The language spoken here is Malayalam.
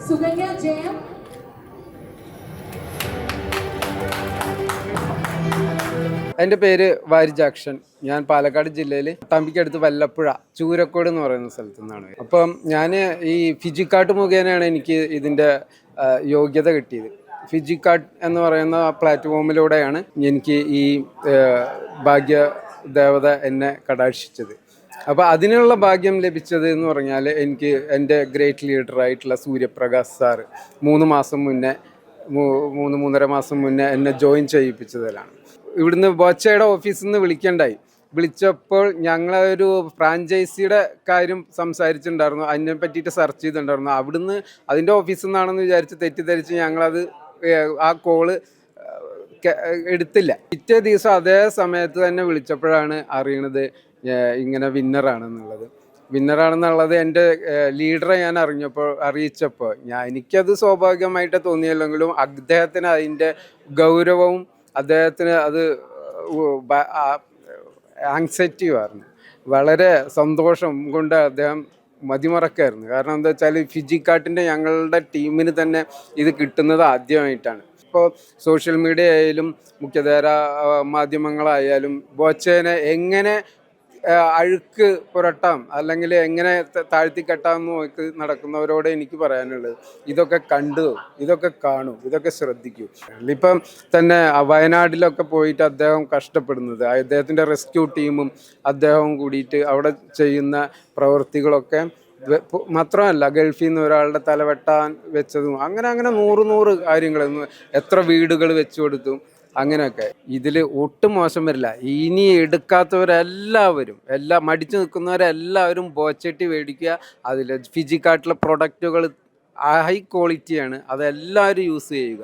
സുകന്യ ജയം. എൻ്റെ പേര് വാരിജാക്ഷൻ. ഞാൻ പാലക്കാട് ജില്ലയിൽ പട്ടാമ്പിക്കടുത്ത് വല്ലപ്പുഴ ചൂരക്കോട് എന്ന് പറയുന്ന സ്ഥലത്തു നിന്നാണ്. അപ്പം ഞാൻ ഈ ഫിജിക്കാർട്ട് മുഖേനയാണ് എനിക്ക് ഇതിൻ്റെ യോഗ്യത കിട്ടിയത്. ഫിജിക്കാർട്ട് എന്ന് പറയുന്ന പ്ലാറ്റ്ഫോമിലൂടെയാണ് എനിക്ക് ഈ ഭാഗ്യ ദേവത എന്നെ കടാക്ഷിച്ചത്. അപ്പോൾ അതിനുള്ള ഭാഗ്യം ലഭിച്ചത് എന്ന് പറഞ്ഞാൽ എനിക്ക് എൻ്റെ ഗ്രേറ്റ് ലീഡറായിട്ടുള്ള സൂര്യപ്രകാശ് സാറ് 3 മാസം മുന്നേ 3-3.5 മാസം മുന്നേ എന്നെ ജോയിൻ ചെയ്യിപ്പിച്ചതിലാണ്. ഇവിടുന്ന് ബോച്ചയുടെ ഓഫീസിൽ നിന്ന് വിളിച്ചപ്പോൾ ഞങ്ങളൊരു ഫ്രാഞ്ചൈസിയുടെ കാര്യം സംസാരിച്ചിട്ടുണ്ടായിരുന്നു. അതിനെ പറ്റിയിട്ട് സെർച്ച് ചെയ്തിട്ടുണ്ടായിരുന്നു. അവിടുന്ന് അതിൻ്റെ ഓഫീസിൽ നിന്നാണെന്ന് വിചാരിച്ച് തെറ്റിദ്ധരിച്ച് ഞങ്ങളത് ആ കോള് എടുത്തില്ല. പിറ്റേ ദിവസം അതേ സമയത്ത് തന്നെ വിളിച്ചപ്പോഴാണ് അറിയണത് ഇങ്ങനെ വിന്നറാണെന്നുള്ളത് എൻ്റെ ലീഡറെ ഞാൻ അറിയിച്ചപ്പോൾ എനിക്കത് സ്വാഭാവികമായിട്ട് തോന്നിയില്ലെങ്കിലും അദ്ദേഹത്തിന് അതിൻ്റെ ഗൗരവവും അദ്ദേഹത്തിന് അത് ആങ്സൈറ്റിയുമായിരുന്നു. വളരെ സന്തോഷം കൊണ്ട് അദ്ദേഹം മതിമറക്കായിരുന്നു. കാരണം എന്താ വെച്ചാൽ ഫിജിക്കാർട്ടിൻ്റെ ഞങ്ങളുടെ ടീമിന് തന്നെ ഇത് കിട്ടുന്നത് ആദ്യമായിട്ടാണ്. ഇപ്പോൾ സോഷ്യൽ മീഡിയ ആയാലും മുഖ്യധാര മാധ്യമങ്ങളായാലും ബോച്ചേനെ എങ്ങനെ അഴുക്ക് പുരട്ടാം അല്ലെങ്കിൽ എങ്ങനെ താഴ്ത്തിക്കെട്ടാം എന്ന് നോക്കി നടക്കുന്നവരോട് എനിക്ക് പറയാനുള്ളത് ഇതൊക്കെ ഇതൊക്കെ കാണൂ, ഇതൊക്കെ ശ്രദ്ധിക്കൂ. ഇപ്പം തന്നെ വയനാട്ടിലൊക്കെ പോയിട്ട് അദ്ദേഹം കഷ്ടപ്പെടുന്നത്, അദ്ദേഹത്തിൻ്റെ റെസ്ക്യൂ ടീമും അദ്ദേഹവും കൂടിയിട്ട് അവിടെ ചെയ്യുന്ന പ്രവൃത്തികളൊക്കെ മാത്രമല്ല, ഗൾഫിൽ നിന്ന് ഒരാളുടെ തലവെട്ടാൻ വെച്ചതും അങ്ങനെ 100 കാര്യങ്ങൾ, എത്ര വീടുകൾ വെച്ചു കൊടുത്തു, അങ്ങനെയൊക്കെ. ഇതിൽ ഒട്ടും മോശം വരില്ല. ഇനി എടുക്കാത്തവരെല്ലാവരും മടിച്ചു നിൽക്കുന്നവരെല്ലാവരും ബോച്ചട്ടി മേടിക്കുക. അതിൽ ഫിജിക്കാർട്ടിലെ പ്രൊഡക്റ്റുകൾ ഹൈ ക്വാളിറ്റിയാണ്, അതെല്ലാവരും യൂസ് ചെയ്യുക.